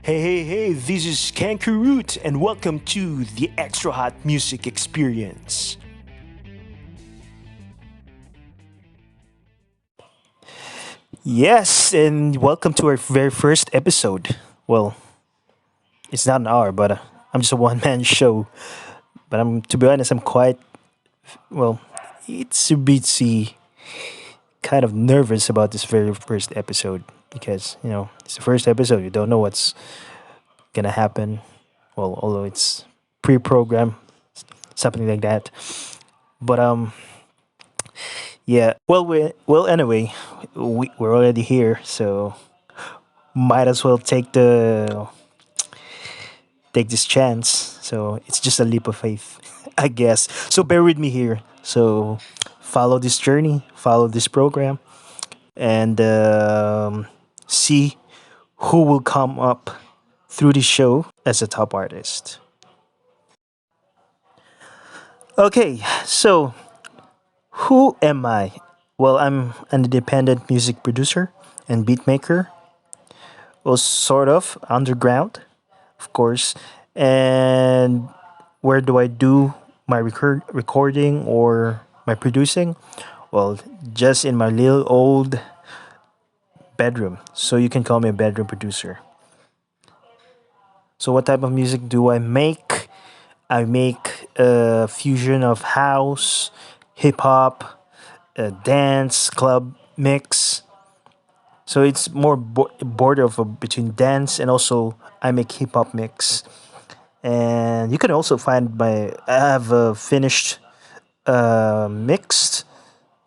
Hey, this is Kangkeroot, and welcome to the Extra Hot Music Experience. Yes, and welcome to our very first episode. Well, it's not an hour, but I'm just a one man show. But to be honest, I'm quite, well, it's a bitsy kind of nervous about this very first episode because, it's the first episode. You don't know what's gonna happen. Well, although it's pre programmed, something like that. But yeah. Anyway, we're already here, so might as well take this chance. So it's just a leap of faith, I guess. So bear with me here. So follow this journey, follow this program, and see who will come up through the show as a top artist. Okay, so who am I? Well, I'm an independent music producer and beat maker. Well, sort of underground, of course. And where do I do my recording or my producing? Well, just in my little old bedroom. So you can call me a bedroom producer. So, what type of music do I make? I make a fusion of house, hip hop, dance, club mix. So it's more border of between dance and also I make hip hop mix. And you can also find I have a finished mixed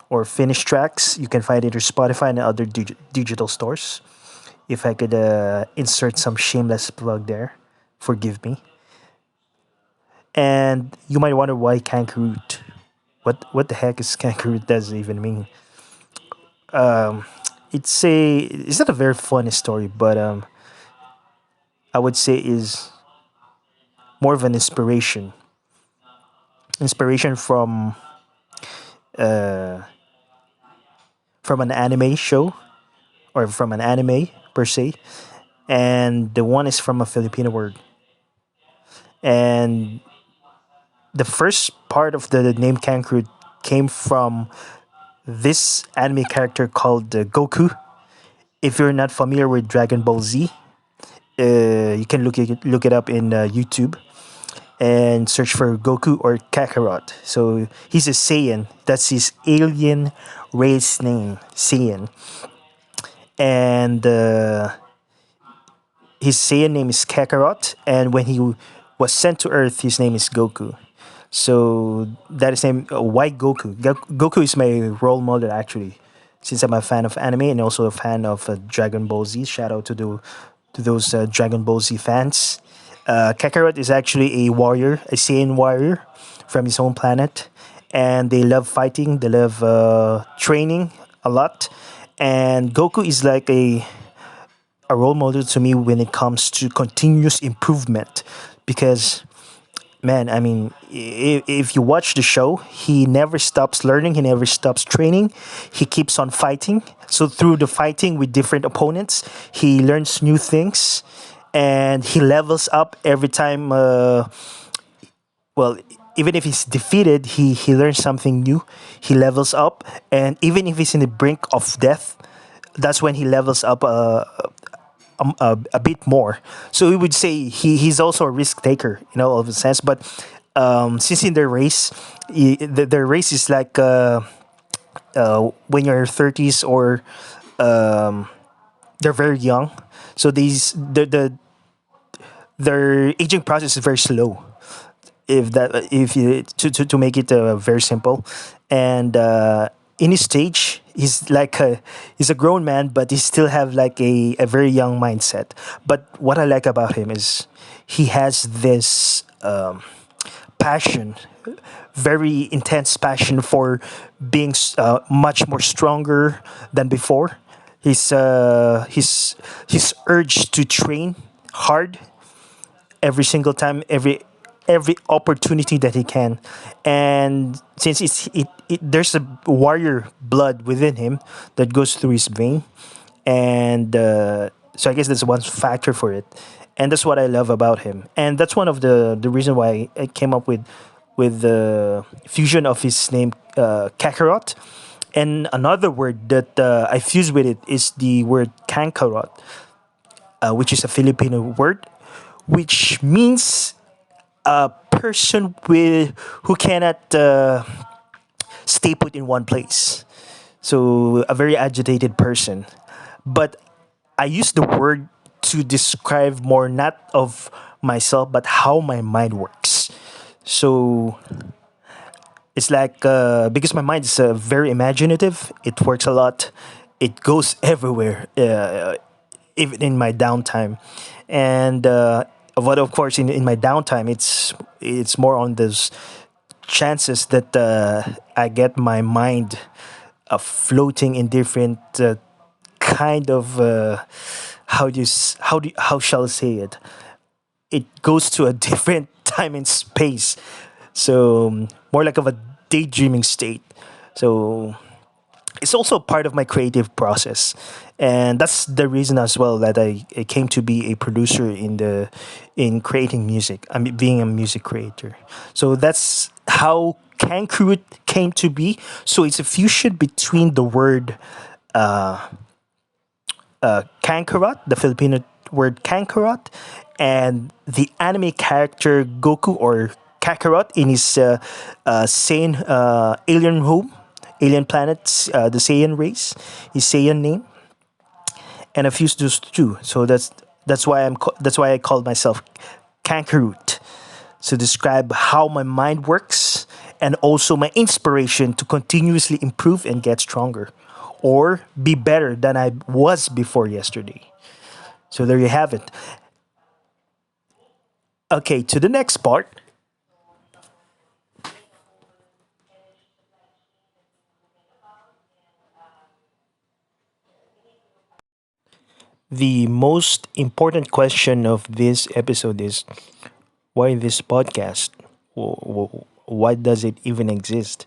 or finished tracks. You can find it on Spotify and other digital stores. If I could insert some shameless plug there, forgive me. And you might wonder why Kangkeroot. What the heck is Kangkeroot does it even mean? It's not a very funny story, but I would say is more of an inspiration. Inspiration uh, from an anime show or from an anime per se, and the one is from a Filipino word. And the first part of the name Kankroot came from this anime character called Goku. If you're not familiar with Dragon Ball Z, you can look it up in YouTube and search for Goku or Kakarot. So he's a Saiyan. That's his alien race name, Saiyan. And his Saiyan name is Kakarot. And when he was sent to Earth, his name is Goku. So that is name. Why Goku? Goku is my role model actually, since I'm a fan of anime and also a fan of Dragon Ball Z. Shout out to those Dragon Ball Z fans. Kakarot is actually a warrior, a Saiyan warrior from his own planet, and they love fighting. They love training a lot, and Goku is like a role model to me when it comes to continuous improvement, because man, I mean, if you watch the show, he never stops learning, he never stops training, he keeps on fighting. So, through the fighting with different opponents, he learns new things and he levels up every time. Well, even if he's defeated, he learns something new, he levels up, and even if he's in the brink of death, that's when he levels up a bit more. So we would say he's also a risk taker, of a sense. But since in their race, their race is like when you're 30s or they're very young. So their aging process is very slow. If you to make it very simple, and in his stage he's a grown man, but he still have like a very young mindset. But what I like about him is he has this passion, very intense passion for being much more stronger than before. His urge to train hard every single time, every opportunity that he can. And since there's a warrior blood within him that goes through his vein, and so I guess that's one factor for it. and that's what I love about him. And that's one of the reason why I came up with the fusion of his name, Kakarot. And another word that I fuse with it is the word Kangkeroot, which is a Filipino word, which means a person with who cannot stay put in one place. So a very agitated person. But I use the word to describe more not of myself but how my mind works. So it's like because my mind is very imaginative. It works a lot. It goes everywhere, even in my downtime, and but of course in my downtime, it's more on those chances that I get my mind floating in different kind of how shall I say it? It goes to a different time and space. So more like of a daydreaming state. So it's also part of my creative process, and that's the reason as well that I came to be a producer in creating music. I mean, being a music creator. So that's how Kangkeroot came to be. So it's a fusion between the word Kangkeroot, the Filipino word Kangkeroot, and the anime character Goku or Kakarot in his Saiyan alien home, alien planets, the Saiyan race, his Saiyan name, and I fused those two. So that's why I called myself Kangkeroot to describe how my mind works and also my inspiration to continuously improve and get stronger or be better than I was before yesterday. So there you have it. Okay, to the next part. The most important question of this episode is why this podcast? Why does it even exist?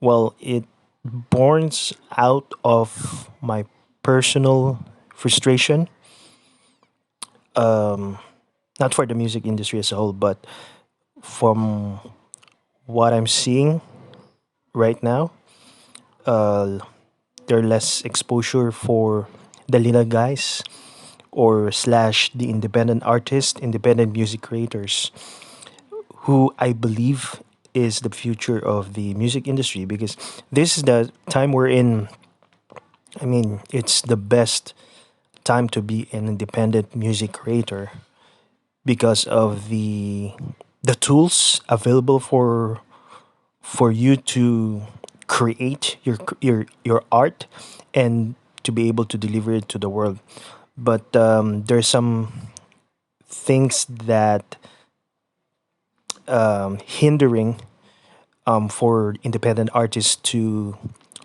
Well, it borns out of my personal frustration, not for the music industry as a whole, but from what I'm seeing right now. There less exposure for the little guys or slash the independent artists, independent music creators, who I believe is the future of the music industry because this is the time we're in. I mean, it's the best time to be an independent music creator because of the tools available for you to create your art and to be able to deliver it to the world. But there's some things that hindering for independent artists to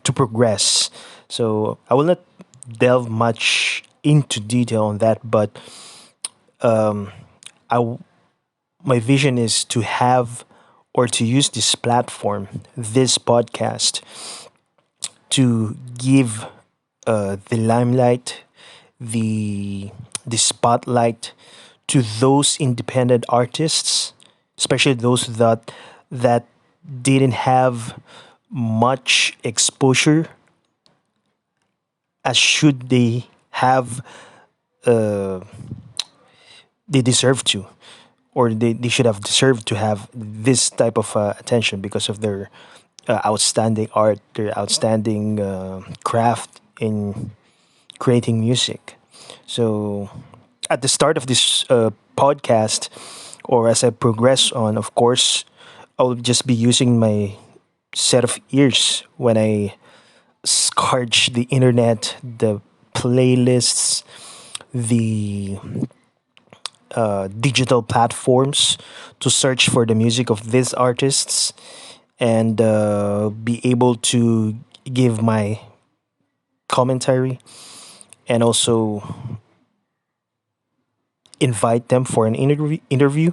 progress. So I will not delve much into detail on that, but I w- my vision is to have or to use this platform, this podcast, to give the limelight, the the spotlight to those independent artists, especially those that didn't have much exposure as should they have they deserve to or they should have deserved to have this type of attention because of their outstanding art, their outstanding craft in creating music. So, at the start of this podcast, or as I progress on, of course, I'll just be using my set of ears when I scourge the internet, the playlists, the digital platforms to search for the music of these artists and be able to give my commentary and also invite them for an interview.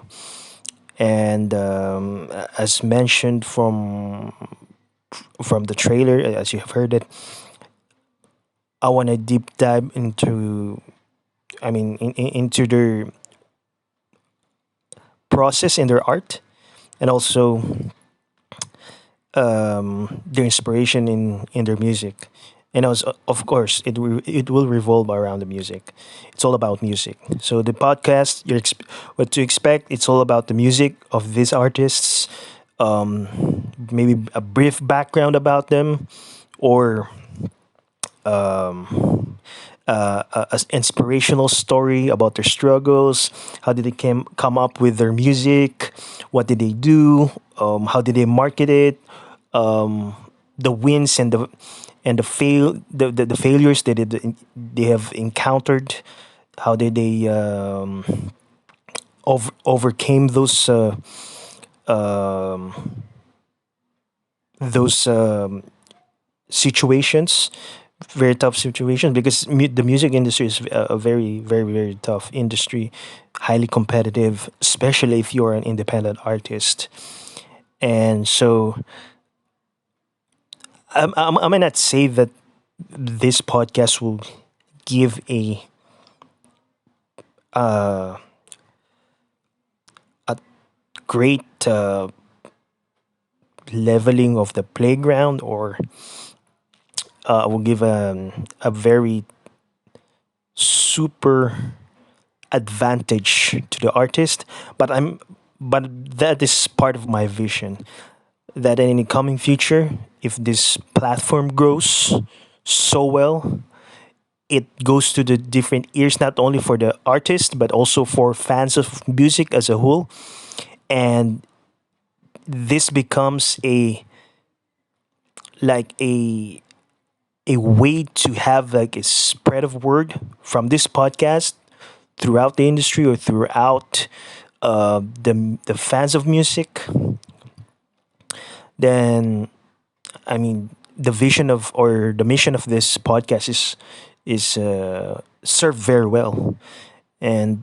And as mentioned from the trailer, as you have heard it, I want to deep dive into I mean, into their process in their art, and also their inspiration in their music. And also, of course, it will revolve around the music. It's all about music. So the podcast, what to expect? It's all about the music of these artists. Maybe a brief background about them, or a inspirational story about their struggles. How did they come up with their music? What did they do? How did they market it? The wins and the failures that they have encountered. How did they overcame those situations, very tough situations, because the music industry is a very, very, very tough industry, highly competitive, especially if you're an independent artist. And so I might not say that this podcast will give a great leveling of the playground, or will give a very super advantage to the artist, but that is part of my vision, that in the coming future, if this platform grows so well, it goes to the different ears, not only for the artist but also for fans of music as a whole. And this becomes like a way to have like a spread of word from this podcast throughout the industry, or throughout the fans of music. Then, I mean, the vision of, or the mission of this podcast is served very well, and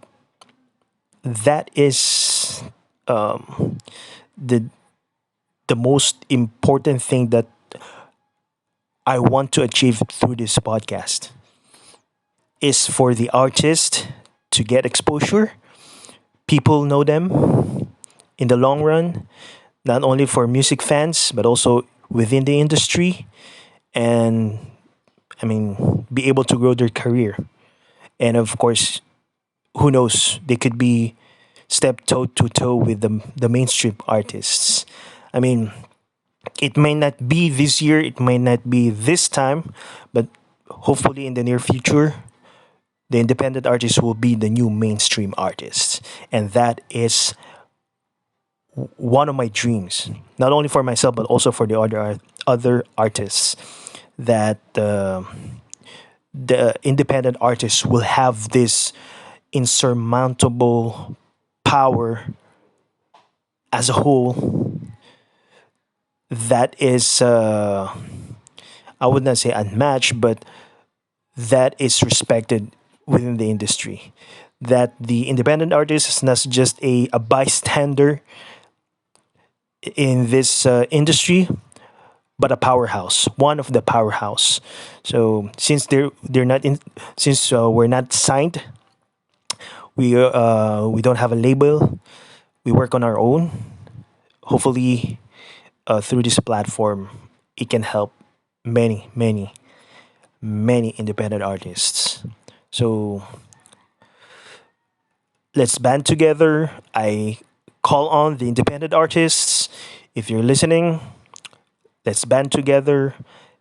that is the the most important thing that I want to achieve through this podcast, is for the artist to get exposure, people know them in the long run, not only for music fans but also within the industry, and I mean, be able to grow their career. And of course, who knows, they could be step toe to toe with the mainstream artists. I mean, it may not be this year, it may not be this time, but hopefully in the near future, the independent artists will be the new mainstream artists. And that is one of my dreams, not only for myself but also for the other artists, that the independent artists will have this insurmountable power as a whole, that is I would not say unmatched, but that is respected within the industry. That the independent artist is not just a bystander in this industry, but a powerhouse, one of the powerhouse. So since they're not in, since we're not signed, we don't have a label. We work on our own. Hopefully, through this platform, it can help many, many, many independent artists. So let's band together. I call on the independent artists. If you're listening, let's band together,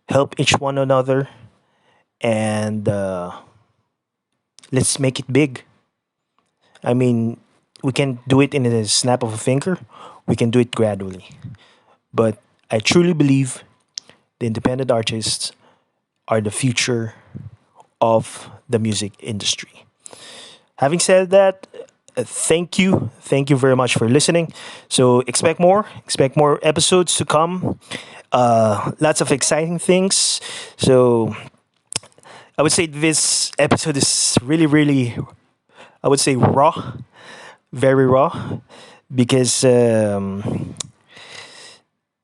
help each one another, and let's make it big. I mean, we can do it in a snap of a finger. We can do it gradually. But I truly believe the independent artists are the future of the music industry. Having said that, thank you very much for listening. So expect more episodes to come. Lots of exciting things. So I would say this episode is really, really, I would say raw, very raw, because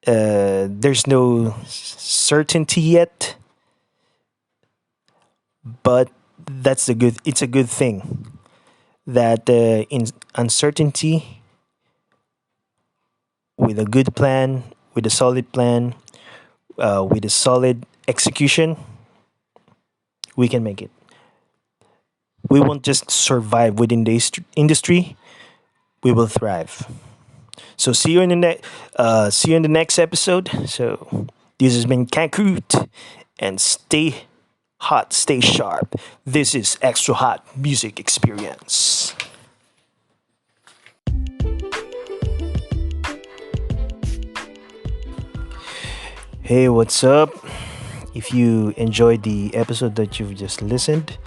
there's no certainty yet, but That's the good. It's a good thing that in uncertainty, with a good plan, with a solid plan, with a solid execution, we can make it. We won't just survive within the industry. We will thrive. So see you in the next episode. So this has been Kangkeroot, and stay hot, stay sharp. This is Extra Hot Music Experience. Hey, what's up? If you enjoyed the episode that you've just listened,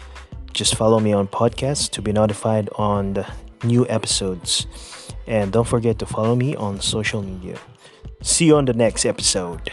just follow me on podcasts to be notified on the new episodes. And don't forget to follow me on social media. See you on the next episode.